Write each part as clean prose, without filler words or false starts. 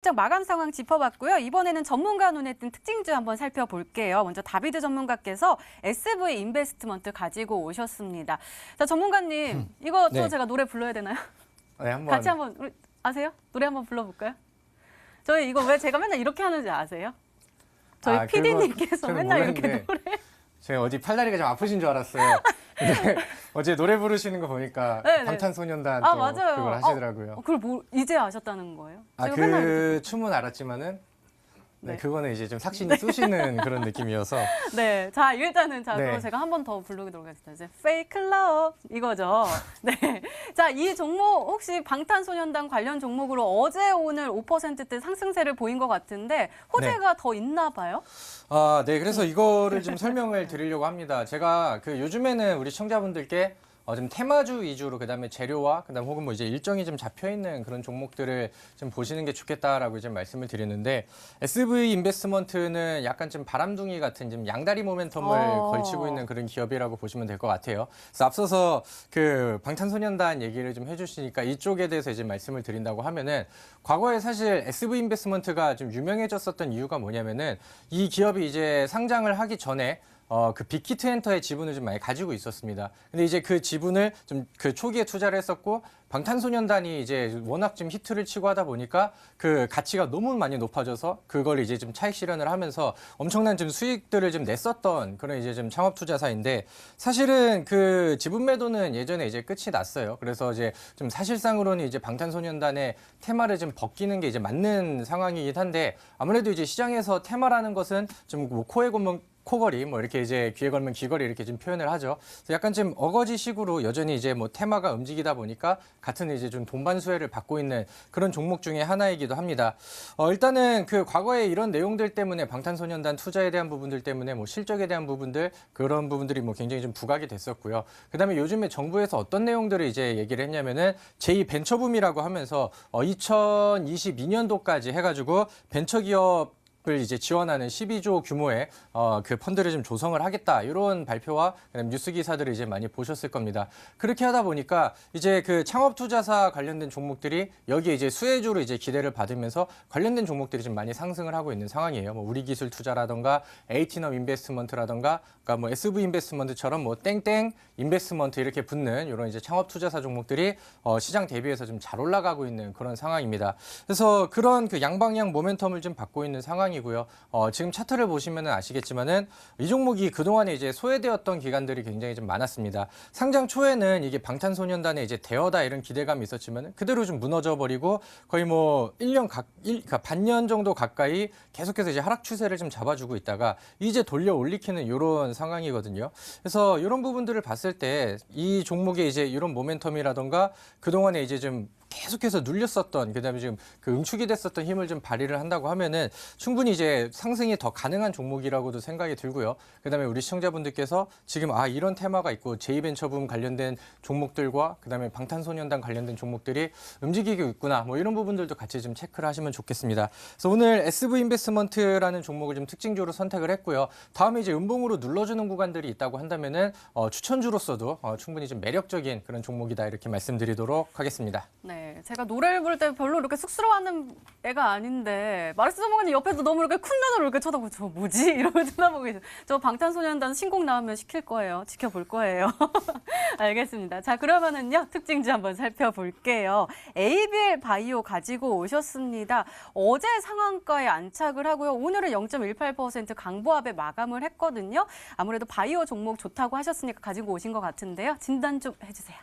시장 마감 상황 짚어봤고요. 이번에는 전문가 눈에 띈 특징주 한번 살펴볼게요. 먼저 다비드 전문가께서 SV 인베스트먼트 가지고 오셨습니다. 자, 전문가님, 이거 또 네. 제가 노래 불러야 되나요? 네, 한번 같이 한번 우리 아세요? 노래 한번 불러볼까요? 저희 이거 왜 제가 맨날 이렇게 하는지 아세요? 저희 아, PD님께서 저는 맨날 이렇게 모르는데 노래. 제가 어디 팔다리가 좀 아프신 줄 알았어요. 근데 어제 노래 부르시는 거 보니까 네, 네. 방탄소년단 아, 또 맞아요. 그걸 하시더라고요. 그걸 이제 아셨다는 거예요? 아, 제가 맨날 이렇게 그 춤은 알았지만은 네. 그거는 이제 좀 삭신이 쑤시는 그런 느낌이어서 네, 자 일단은 네. 그럼 제가 한 번 더 부르도록 하겠습니다. 이제 Fake Love 이거죠. 네, 자 이 종목 혹시 방탄소년단 관련 종목으로 어제 오늘 5%대 상승세를 보인 것 같은데 호재가 더 있나 봐요? 아, 네. 그래서 이거를 좀 설명을 드리려고 합니다. 제가 그 요즘에는 우리 시청자분들께 좀 테마주 위주로 그다음에 재료와 그다음 혹은 뭐 이제 일정이 좀 잡혀 있는 그런 종목들을 좀 보시는 게 좋겠다라고 좀 말씀을 드리는데 SV 인베스트먼트는 약간 좀 바람둥이 같은 좀 양다리 모멘텀을 걸치고 있는 그런 기업이라고 보시면 될 것 같아요. 그래서 앞서서 그 방탄소년단 얘기를 좀 해주시니까 이쪽에 대해서 이제 말씀을 드린다고 하면은 과거에 사실 SV 인베스트먼트가 좀 유명해졌었던 이유가 뭐냐면은 이 기업이 이제 상장을 하기 전에 그 빅히트 엔터의 지분을 좀 많이 가지고 있었습니다. 근데 이제 그 지분을 좀 그 초기에 투자를 했었고 방탄소년단이 이제 워낙 좀 히트를 치고 하다 보니까 그 가치가 너무 많이 높아져서 그걸 이제 좀 차익 실현을 하면서 엄청난 좀 수익들을 좀 냈었던 그런 이제 좀 창업 투자사인데 사실은 그 지분 매도는 예전에 이제 끝이 났어요. 그래서 이제 좀 사실상으로는 이제 방탄소년단의 테마를 좀 벗기는 게 이제 맞는 상황이긴 한데 아무래도 이제 시장에서 테마라는 것은 좀 뭐 코에 고면 코걸이 뭐 이렇게 이제 귀에 걸면 귀걸이 이렇게 좀 표현을 하죠. 그래서 약간 좀 어거지식으로 여전히 이제 뭐 테마가 움직이다 보니까 같은 이제 좀 돈반 수혜를 받고 있는 그런 종목 중에 하나이기도 합니다. 일단은 그 과거에 이런 내용들 때문에 방탄소년단 투자에 대한 부분들 때문에 뭐 실적에 대한 부분들 그런 부분들이 뭐 굉장히 좀 부각이 됐었고요. 그다음에 요즘에 정부에서 어떤 내용들을 이제 얘기를 했냐면은 제2 벤처붐이라고 하면서 2022년도까지 해가지고 벤처기업 을 이제 지원하는 12조 규모의 그 펀드를 좀 조성을 하겠다 이런 발표와 그다음 뉴스 기사들을 이제 많이 보셨을 겁니다. 그렇게 하다 보니까 이제 그 창업 투자사 관련된 종목들이 여기에 이제 수혜주로 이제 기대를 받으면서 관련된 종목들이 좀 많이 상승을 하고 있는 상황이에요. 뭐 우리기술 투자라던가 에이티넘 인베스트먼트라던가 그러니까 뭐 SV 인베스트먼트처럼 뭐 땡땡 인베스트먼트 이렇게 붙는 이런 이제 창업 투자사 종목들이 시장 대비해서 좀 잘 올라가고 있는 그런 상황입니다. 그래서 그런 그 양방향 모멘텀을 좀 받고 있는 상황이 고요. 지금 차트를 보시면 아시겠지만은 이 종목이 그동안에 이제 소외되었던 기간들이 굉장히 좀 많았습니다. 상장 초에는 이게 방탄소년단의 이제 대여다 이런 기대감이 있었지만은 그대로 좀 무너져 버리고 거의 뭐 1년 그러니까 반년 정도 가까이 계속해서 이제 하락 추세를 좀 잡아주고 있다가 이제 돌려 올리키는 이런 상황이거든요. 그래서 이런 부분들을 봤을 때 이 종목의 이제 이런 모멘텀이라던가 그동안에 이제 좀 계속해서 눌렸었던 그다음에 지금 그 응축이 됐었던 힘을 좀 발휘를 한다고 하면은 충분히 이제 상승이 더 가능한 종목이라고도 생각이 들고요. 그다음에 우리 시청자분들께서 지금 이런 테마가 있고 제2벤처붐 관련된 종목들과 그다음에 방탄소년단 관련된 종목들이 움직이고 있구나. 뭐 이런 부분들도 같이 좀 체크를 하시면 좋겠습니다. 그래서 오늘 SV 인베스트먼트라는 종목을 좀 특징주로 선택을 했고요. 다음에 이제 음봉으로 눌러주는 구간들이 있다고 한다면은 추천주로서도 충분히 좀 매력적인 그런 종목이다 이렇게 말씀드리도록 하겠습니다. 네, 제가 노래를 부를 때 별로 이렇게 쑥스러워하는 애가 아닌데 마르스 전문가님 옆에서 너무 이렇게 큰 눈으로 이렇게 쳐다보고 저 뭐지? 이러고 쳐다보고 계세요. 저 방탄소년단 신곡 나오면 시킬 거예요. 지켜볼 거예요. 알겠습니다. 자, 그러면은요 특징주 한번 살펴볼게요. ABL 바이오 가지고 오셨습니다. 어제 상한가에 안착을 하고요. 오늘은 0.18% 강보합에 마감을 했거든요. 아무래도 바이오 종목 좋다고 하셨으니까 가지고 오신 것 같은데요. 진단 좀 해주세요.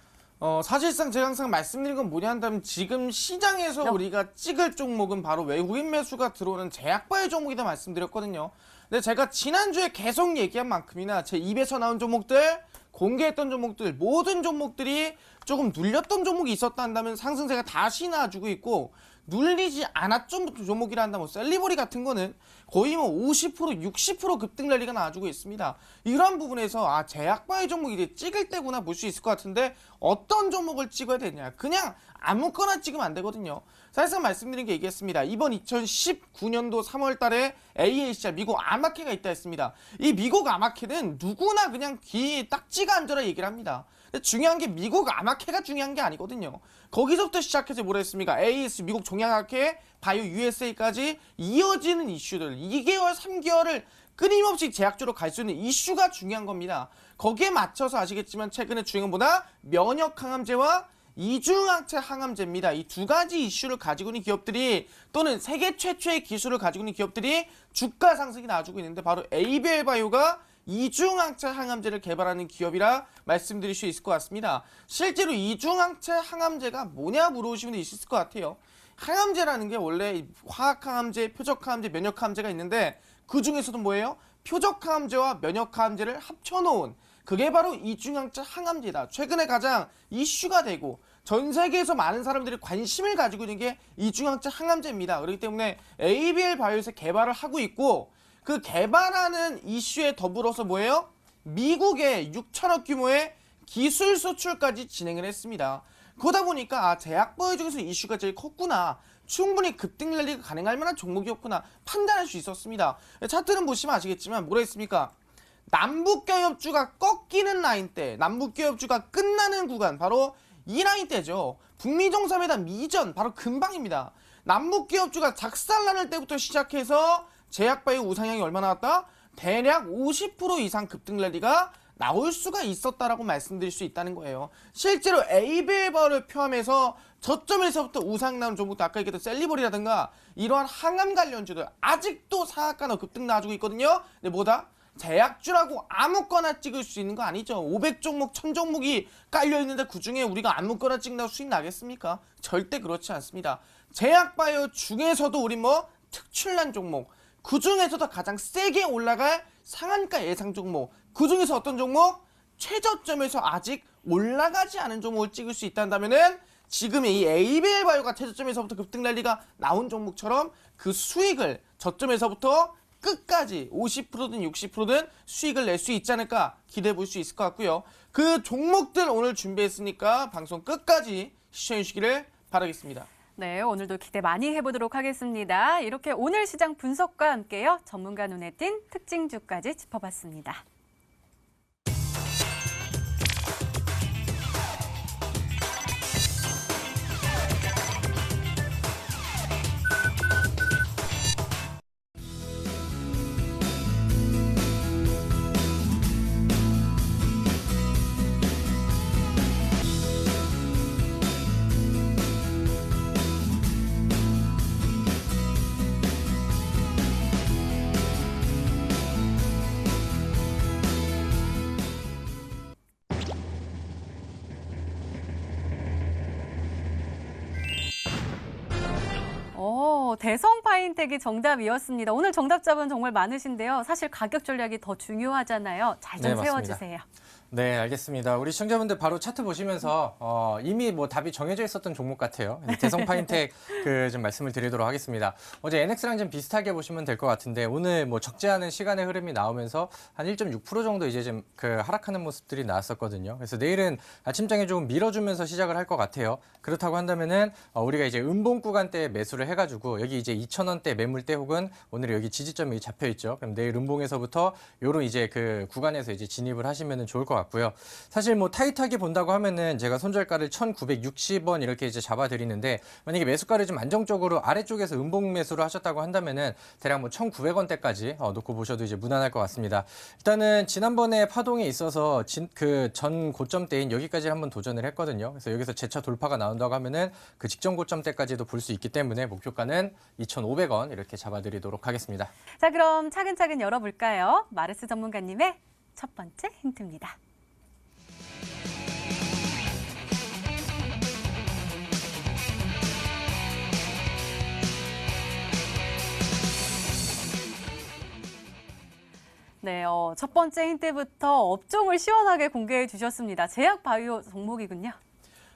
사실상 제가 항상 말씀드린 건 뭐냐 한다면 지금 시장에서 우리가 찍을 종목은 바로 외국인 매수가 들어오는 제약바이오 종목이다 말씀드렸거든요. 근데 제가 지난주에 계속 얘기한 만큼이나 제 입에서 나온 종목들, 공개했던 종목들, 모든 종목들이 조금 눌렸던 종목이 있었다 한다면 상승세가 다시 나와주고 있고 눌리지 않았던 종목이라 한다면 셀리버리 같은 거는 거의 뭐 50%, 60% 급등 랠리가 나와주고 있습니다. 이런 부분에서 제약바이오 종목이 이제 찍을 때구나 볼 수 있을 것 같은데 어떤 종목을 찍어야 되냐. 그냥 아무거나 찍으면 안 되거든요. 사실상 말씀드린 게 얘기했습니다. 이번 2019년도 3월 달에 AACR 미국 아마케가 있다 했습니다. 이 미국 아마케는 누구나 그냥 귀에 딱지가 앉아라 얘기를 합니다. 근데 중요한 게 미국 암학회가 중요한 게 아니거든요. 거기서부터 시작해서 뭐라 했습니까? AS, 미국 종양학회, 바이오 USA까지 이어지는 이슈들 2개월, 3개월을 끊임없이 제약주로 갈 수 있는 이슈가 중요한 겁니다. 거기에 맞춰서 아시겠지만 최근에 중요한 보다 면역 항암제와 이중항체 항암제입니다. 이 두 가지 이슈를 가지고 있는 기업들이 또는 세계 최초의 기술을 가지고 있는 기업들이 주가 상승이 나와주고 있는데 바로 ABL 바이오가 이중항체 항암제를 개발하는 기업이라 말씀드릴 수 있을 것 같습니다. 실제로 이중항체 항암제가 뭐냐 물어보시면 있을 것 같아요. 항암제라는 게 원래 화학항암제, 표적항암제, 면역항암제가 있는데 그 중에서도 뭐예요? 표적항암제와 면역항암제를 합쳐놓은 그게 바로 이중항체 항암제다. 최근에 가장 이슈가 되고 전 세계에서 많은 사람들이 관심을 가지고 있는 게 이중항체 항암제입니다. 그렇기 때문에 ABL 바이오에서 개발을 하고 있고 그 개발하는 이슈에 더불어서 뭐예요? 미국에 6천억 규모의 기술 수출까지 진행을 했습니다. 그러다 보니까 제약바이오 중에서 이슈가 제일 컸구나. 충분히 급등 랠리가 가능할 만한 종목이었구나 판단할 수 있었습니다. 차트는 보시면 아시겠지만 뭐라 했습니까? 남북경협주가 꺾이는 라인대, 남북경협주가 끝나는 구간 바로 이 라인대죠. 북미정상회담 이전 바로 근방입니다. 남북경협주가 작살나는 때부터 시작해서 제약바이오 우상향이 얼마나 왔다? 대략 50% 이상 급등 랠리가 나올 수가 있었다라고 말씀드릴 수 있다는 거예요. 실제로 ABL 바이오를 포함해서 저점에서부터 우상 나온 종목도 아까 얘기했던 셀리버리라든가 이러한 항암 관련주들 아직도 상한가나 급등 나와주고 있거든요. 근데 뭐다? 제약주라고 아무거나 찍을 수 있는 거 아니죠. 500종목, 1000종목이 깔려있는데 그중에 우리가 아무거나 찍는다고 수익 나겠습니까? 절대 그렇지 않습니다. 제약바이오 중에서도 우리 뭐 특출난 종목, 그 중에서도 가장 세게 올라갈 상한가 예상 종목, 그 중에서 어떤 종목? 최저점에서 아직 올라가지 않은 종목을 찍을 수 있다면은 지금의 이 ABL 바이오가 최저점에서부터 급등 랠리가 나온 종목처럼 그 수익을 저점에서부터 끝까지 50%든 60%든 수익을 낼 수 있지 않을까 기대해 볼 수 있을 것 같고요. 그 종목들 오늘 준비했으니까 방송 끝까지 시청해 주시기를 바라겠습니다. 네, 오늘도 기대 많이 해보도록 하겠습니다. 이렇게 오늘 시장 분석과 함께요. 전문가 눈에 띈 특징주까지 짚어봤습니다. 대성 파인텍이 정답이었습니다. 오늘 정답자분 정말 많으신데요. 사실 가격 전략이 더 중요하잖아요. 잘 좀 네, 세워주세요. 네, 알겠습니다. 우리 시청자분들 바로 차트 보시면서 이미 뭐 답이 정해져 있었던 종목 같아요. 대성 파인텍 좀 말씀을 드리도록 하겠습니다. 어제 NX랑 좀 비슷하게 보시면 될 것 같은데 오늘 뭐 적지 않은 시간의 흐름이 나오면서 한 1.6% 정도 이제 좀 하락하는 모습들이 나왔었거든요. 그래서 내일은 아침장에 조금 밀어주면서 시작을 할 것 같아요. 그렇다고 한다면은 우리가 이제 음봉 구간대에 매수를 해가지고 여기 이제 2,000원대 매물대 혹은 오늘 여기 지지점이 잡혀 있죠. 그럼 내일 음봉에서부터 요런 이제 그 구간에서 이제 진입을 하시면은 좋을 것 같고요. 사실 뭐 타이트하게 본다고 하면은 제가 손절가를 1,960원 이렇게 이제 잡아드리는데 만약에 매수가를 좀 안정적으로 아래쪽에서 음봉 매수를 하셨다고 한다면은 대략 뭐 1,900원대까지 놓고 보셔도 이제 무난할 것 같습니다. 일단은 지난번에 파동에 있어서 그 전 고점대인 여기까지 한번 도전을 했거든요. 그래서 여기서 재차 돌파가 나온다고 하면은 그 직전 고점대까지도 볼 수 있기 때문에 목표가는 2,500원 이렇게 잡아드리도록 하겠습니다. 자, 그럼 차근차근 열어볼까요? 마르스 전문가님의 첫 번째 힌트입니다. 네, 첫 번째 힌트부터 업종을 시원하게 공개해 주셨습니다. 제약바이오 종목이군요.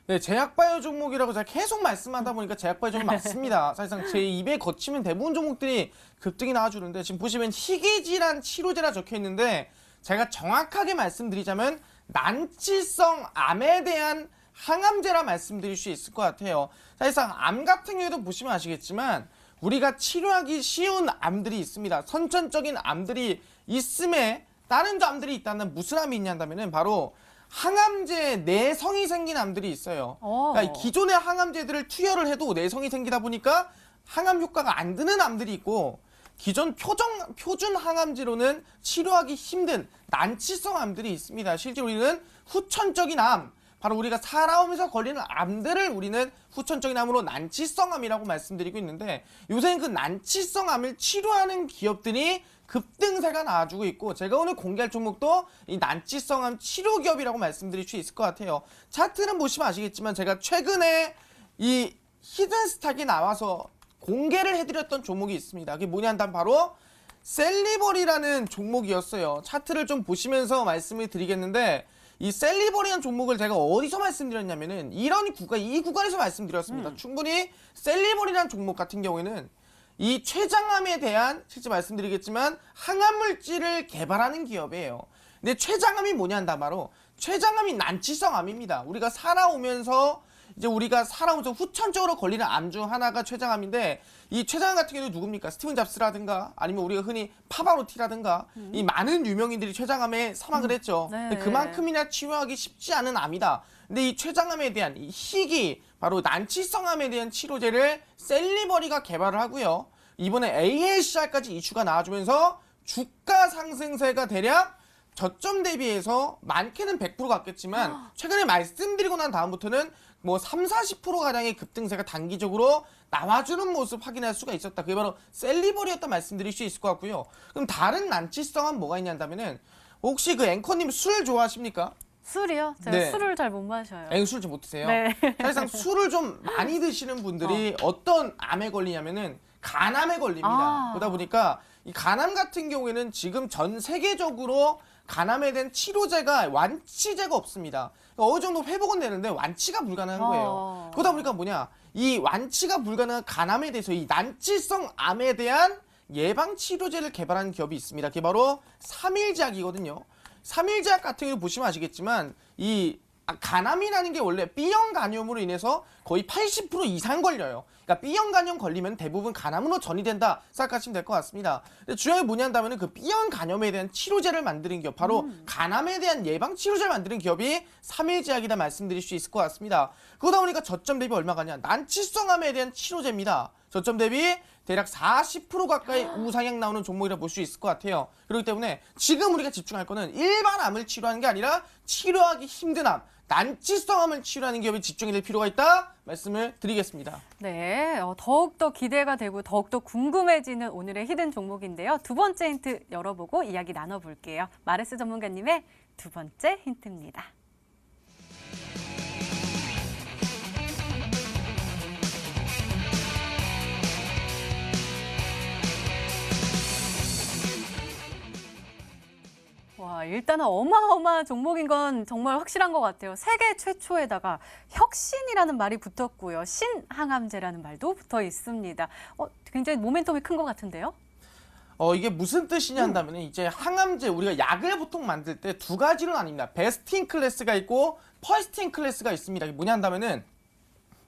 네, 제약바이오 종목이라고 제가 계속 말씀하다 보니까 제약바이오 종목 맞습니다. 사실상 제 입에 거치면 대부분 종목들이 급등이 나와주는데 지금 보시면 희귀질환 치료제라 적혀 있는데 제가 정확하게 말씀드리자면 난치성 암에 대한 항암제라 말씀드릴 수 있을 것 같아요. 사실상 암 같은 경우에도 보시면 아시겠지만 우리가 치료하기 쉬운 암들이 있습니다. 선천적인 암들이 있음에 다른 암들이 있다면 무슨 암이 있냐면은 바로 항암제 내성이 생긴 암들이 있어요. 그러니까 기존의 항암제들을 투여를 해도 내성이 생기다 보니까 항암 효과가 안 드는 암들이 있고, 기존 표준 항암제로는 치료하기 힘든 난치성 암들이 있습니다. 실제로 우리는 후천적인 암, 바로 우리가 살아오면서 걸리는 암들을 우리는 후천적인 암으로 난치성 암이라고 말씀드리고 있는데, 요새는 그 난치성 암을 치료하는 기업들이 급등세가 나와주고 있고, 제가 오늘 공개할 종목도 이 난치성 암 치료 기업이라고 말씀드릴 수 있을 것 같아요. 차트는 보시면 아시겠지만 제가 최근에 이 히든스탁이 나와서 공개를 해드렸던 종목이 있습니다. 그게 뭐냐 한다면 바로 셀리버리라는 종목이었어요. 차트를 좀 보시면서 말씀을 드리겠는데, 이 셀리버리라는 종목을 제가 어디서 말씀드렸냐면은 이 구간에서 말씀드렸습니다. 충분히 셀리버리라는 종목 같은 경우에는 이 췌장암에 대한, 실제 말씀드리겠지만 항암물질을 개발하는 기업이에요. 근데 췌장암이 뭐냐 한다면 바로 췌장암이 난치성 암입니다. 우리가 살아오면서 후천적으로 걸리는 암 중 하나가 췌장암인데, 이 췌장암 같은 경우는 누굽니까? 스티븐 잡스라든가 아니면 우리가 흔히 파바로티라든가 이 많은 유명인들이 췌장암에 사망을 했죠. 네. 근데 그만큼이나 치료하기 쉽지 않은 암이다. 근데 이 췌장암에 대한 이 희귀, 바로 난치성암에 대한 치료제를 셀리버리가 개발을 하고요. 이번에 AACR까지 이슈가 나와주면서 주가 상승세가 대략 저점 대비해서 많게는 100% 갔겠지만 최근에 말씀드리고 난 다음부터는 뭐 30-40% 가량의 급등세가 단기적으로 나와주는 모습 확인할 수가 있었다. 그게 바로 셀리버리였다 말씀드릴 수 있을 것 같고요. 그럼 다른 난치성은 뭐가 있냐면, 혹시 그 앵커님 술 좋아하십니까? 술이요? 제가 네. 술을 잘 못 마셔요. 술 좀 못 드세요? 네. 사실상 술을 좀 많이 드시는 분들이 어떤 암에 걸리냐면은 간암에 걸립니다. 그러다 보니까 이 간암 같은 경우에는 지금 전 세계적으로 간암에 대한 치료제가 완치제가 없습니다. 그러니까 어느 정도 회복은 되는데 완치가 불가능한 거예요. 그러다 보니까 뭐냐, 이 완치가 불가능한 간암에 대해서 이 난치성 암에 대한 예방 치료제를 개발한 기업이 있습니다. 그게 바로 삼일제약이거든요. 삼일제약 같은 경우 보시면 아시겠지만 이 간암이라는 게 원래 B형 간염으로 인해서 거의 80% 이상 걸려요. 그러니까 B형 간염 걸리면 대부분 간암으로 전이된다 생각하시면 될 것 같습니다. 근데 중요한 게 뭐냐 한다면 그 B형 간염에 대한 치료제를 만드는 기업, 바로 간암에 대한 예방 치료제를 만드는 기업이 삼일제약이다 말씀드릴 수 있을 것 같습니다. 그러다 보니까 저점 대비 얼마 가냐, 난치성암에 대한 치료제입니다. 저점 대비 대략 40% 가까이 우상향 나오는 종목이라 볼 수 있을 것 같아요. 그렇기 때문에 지금 우리가 집중할 거는 일반 암을 치료하는 게 아니라 치료하기 힘든 암, 난치성암을 치료하는 기업에 집중이 될 필요가 있다 말씀을 드리겠습니다. 네, 더욱더 기대가 되고 더욱더 궁금해지는 오늘의 히든 종목인데요. 두 번째 힌트 열어보고 이야기 나눠볼게요. 마르스 전문가님의 두 번째 힌트입니다. 와, 일단은 어마어마한 종목인 건 정말 확실한 것 같아요. 세계 최초에다가 혁신이라는 말이 붙었고요. 신항암제라는 말도 붙어 있습니다. 굉장히 모멘텀이 큰 것 같은데요? 이게 무슨 뜻이냐 한다면 이제 항암제, 우리가 약을 보통 만들 때 두 가지로 나뉩니다. 베스트 인 클래스가 있고 퍼스트 인 클래스가 있습니다. 이게 뭐냐 한다면은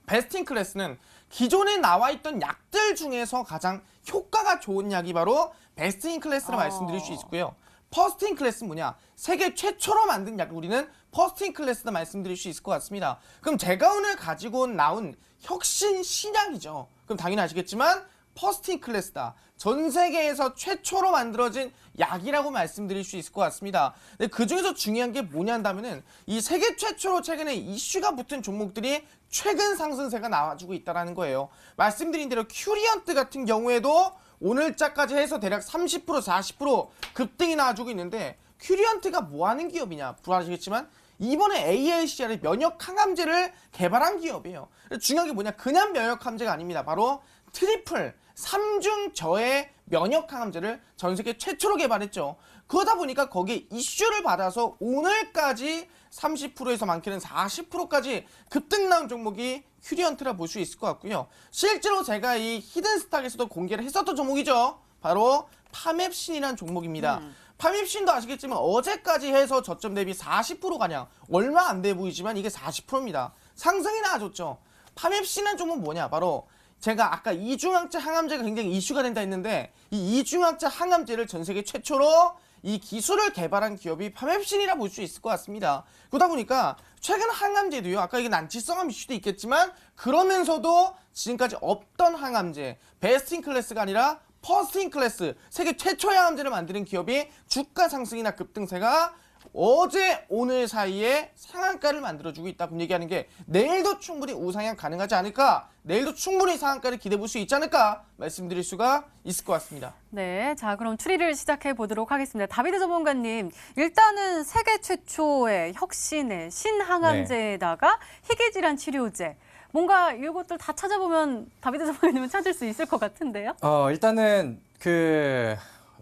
베스트 인 클래스는 기존에 나와 있던 약들 중에서 가장 효과가 좋은 약이 바로 베스트 인 클래스라 말씀드릴 수 있고요. 퍼스트 인 클래스는 뭐냐? 세계 최초로 만든 약을 우리는 퍼스트 인 클래스다 말씀드릴 수 있을 것 같습니다. 그럼 제가 오늘 가지고 나온 혁신 신약이죠. 그럼 당연히 아시겠지만 퍼스트 인 클래스다. 전 세계에서 최초로 만들어진 약이라고 말씀드릴 수 있을 것 같습니다. 근데 그 중에서 중요한 게 뭐냐 한다면은 이 세계 최초로 최근에 이슈가 붙은 종목들이 최근 상승세가 나와주고 있다는 거예요. 말씀드린 대로 큐리언트 같은 경우에도 오늘자까지 해서 대략 30% 40% 급등이 나와주고 있는데, 큐리언트가 뭐하는 기업이냐 불아시겠지만 이번에 AACR의 면역 항암제를 개발한 기업이에요. 중요한 게 뭐냐, 그냥 면역 항암제가 아닙니다. 바로 트리플 3중 저의 면역 항암제를 전 세계 최초로 개발했죠. 그러다 보니까 거기에 이슈를 받아서 오늘까지 30%에서 많게는 40%까지 급등 나온 종목이 큐리언트라 볼 수 있을 것 같고요. 실제로 제가 이 히든스탁에서도 공개를 했었던 종목이죠. 바로 파맵신이라는 종목입니다. 파맵신도 아시겠지만 어제까지 해서 저점 대비 40%가량, 얼마 안 돼 보이지만 이게 40%입니다. 상승이 나와줬죠. 파맵신이라는 종목은 뭐냐, 바로 제가 아까 이중항체 항암제가 굉장히 이슈가 된다 했는데, 이 이중항체 항암제를 전 세계 최초로 이 기술을 개발한 기업이 파맵신이라 볼 수 있을 것 같습니다. 그러다 보니까 최근 항암제도요. 아까 이게 난치성암 이슈도 있겠지만 그러면서도 지금까지 없던 항암제, 베스트 인 클래스가 아니라 퍼스트 인 클래스, 세계 최초의 항암제를 만드는 기업이 주가 상승이나 급등세가 어제 오늘 사이에 상한가를 만들어주고 있다. 그럼 얘기하는 게 내일도 충분히 우상향 가능하지 않을까, 내일도 충분히 상한가를 기대해 볼 수 있지 않을까 말씀드릴 수가 있을 것 같습니다. 네, 자 그럼 추리를 시작해 보도록 하겠습니다. 다비드 전문가님, 일단은 세계 최초의 혁신의 신항암제에다가 희귀질환 치료제, 뭔가 이것들 다 찾아보면 다비드 전문가님은 찾을 수 있을 것 같은데요? 일단은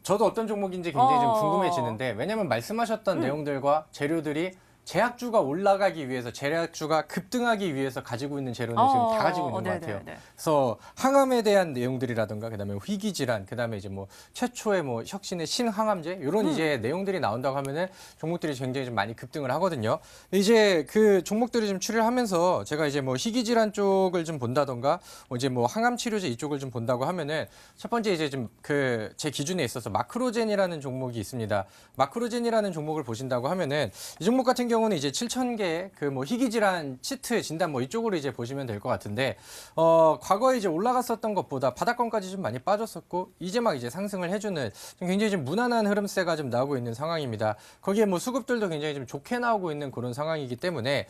저도 어떤 종목인지 굉장히 좀 어. 궁금해지는데, 왜냐면 말씀하셨던 내용들과 재료들이 제약주가 올라가기 위해서, 제약주가 급등하기 위해서 가지고 있는 재료는 지금 다 가지고 있는 것 같아요. 네네네. 그래서 항암에 대한 내용들이라든가, 그다음에 희귀질환, 그다음에 이제 뭐 최초의 뭐 혁신의 신항암제 이런 이제 내용들이 나온다고 하면은 종목들이 굉장히 좀 많이 급등을 하거든요. 이제 그 종목들을 좀 추리를 하면서 제가 이제 뭐 희귀질환 쪽을 좀 본다던가, 이제 뭐 항암 치료제 이쪽을 좀 본다고 하면은 첫 번째 이제 좀 제 기준에 있어서 마크로젠이라는 종목이 있습니다. 마크로젠이라는 종목을 보신다고 하면은 이 종목 같은 경우는 이제 7,000개의 그 뭐 희귀질환 치트 진단 뭐 이쪽으로 이제 보시면 될 것 같은데, 과거에 이제 올라갔었던 것보다 바닥권까지 좀 많이 빠졌었고, 이제 막 이제 상승을 해주는 좀 굉장히 좀 무난한 흐름세가 좀 나오고 있는 상황입니다. 거기에 뭐 수급들도 굉장히 좀 좋게 나오고 있는 그런 상황이기 때문에,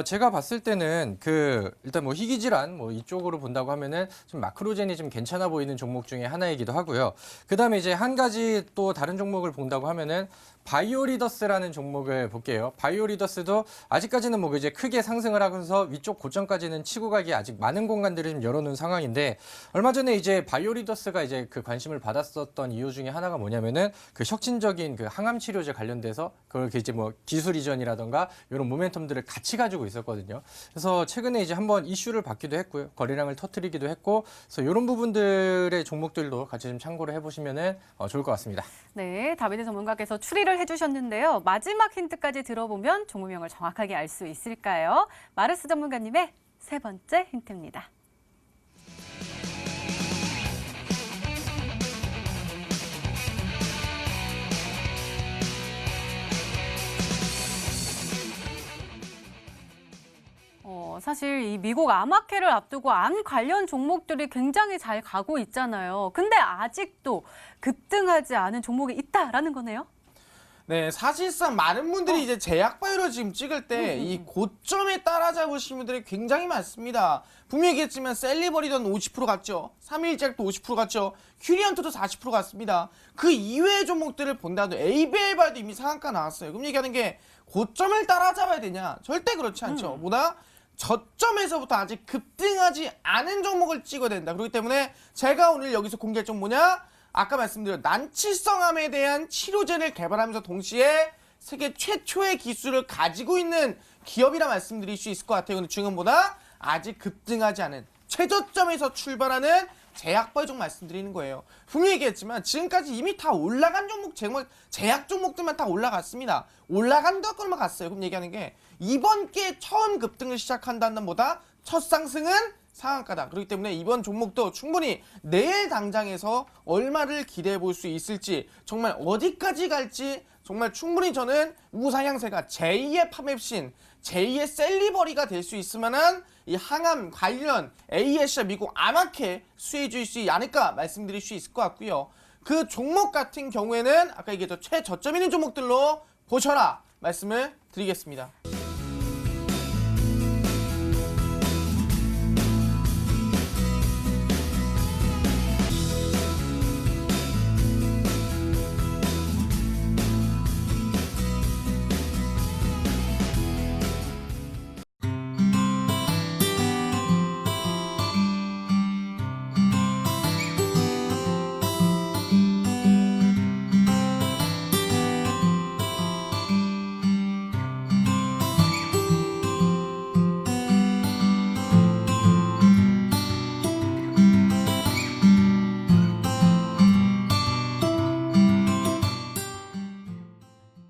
제가 봤을 때는 일단 뭐 희귀질환 뭐 이쪽으로 본다고 하면은 좀 마크로젠이 좀 괜찮아 보이는 종목 중에 하나이기도 하고요. 그 다음에 이제 한 가지 또 다른 종목을 본다고 하면은 바이오리더스라는 종목을 볼게요. 바이오리더스도 아직까지는 뭐 이제 크게 상승을 하면서 위쪽 고점까지는 치고 가기 아직 많은 공간들을 좀 열어놓은 상황인데, 얼마 전에 이제 바이오리더스가 이제 그 관심을 받았었던 이유 중에 하나가 뭐냐면은 그 혁신적인 그 항암 치료제 관련돼서 그걸 이제 뭐 기술 이전이라던가 이런 모멘텀들을 같이 가지고 있었거든요. 그래서 최근에 이제 한번 이슈를 받기도 했고요. 거래량을 터뜨리기도 했고, 그래서 이런 부분들의 종목들도 같이 좀 참고를 해보시면은 좋을 것 같습니다. 네, 다비드 전문가께서 추리를 해주셨는데요. 마지막 힌트까지 들어보면 종목명을 정확하게 알 수 있을까요? 마르스 전문가님의 세 번째 힌트입니다. 사실 이 미국 암학회를 앞두고 암 관련 종목들이 굉장히 잘 가고 있잖아요. 근데 아직도 급등하지 않은 종목이 있다라는 거네요. 네, 사실상 많은 분들이 이제 제약바이오를 지금 찍을 때 이 고점에 따라잡으신 분들이 굉장히 많습니다. 분명히 얘기했지만 셀리버리던 50% 갔죠. 3일작도 50% 갔죠. 큐리언트도 40% 갔습니다. 그 이외의 종목들을 본다도 ABL바도 이미 상한가 나왔어요. 그럼 얘기하는 게 고점을 따라잡아야 되냐? 절대 그렇지 않죠. 보다 저점에서부터 아직 급등하지 않은 종목을 찍어야 된다. 그렇기 때문에 제가 오늘 여기서 공개할 점 뭐냐? 아까 말씀드린 난치성암에 대한 치료제를 개발하면서 동시에 세계 최초의 기술을 가지고 있는 기업이라 말씀드릴 수 있을 것 같아요. 근데 지금보다 아직 급등하지 않은 최저점에서 출발하는 제약바이오 종 말씀드리는 거예요. 분명히 얘기했지만 지금까지 이미 다 올라간 종목, 제약 종목들만 다 올라갔습니다. 올라간다고만 갔어요. 그럼 얘기하는 게 이번 기회에 처음 급등을 시작한다는 보다 첫 상승은 상한가다. 그렇기 때문에 이번 종목도 충분히 내일 당장에서 얼마를 기대해 볼 수 있을지, 정말 어디까지 갈지 정말 충분히 저는 우상향세가 제2의 파맵신, 제2의 셀리버리가 될 수 있을 만한 이 항암 관련 AS와 미국 암학회 수혜해 줄 수 있지 않을까 말씀드릴 수 있을 것 같고요. 그 종목 같은 경우에는 아까 얘기했죠. 최저점 있는 종목들로 보셔라 말씀을 드리겠습니다.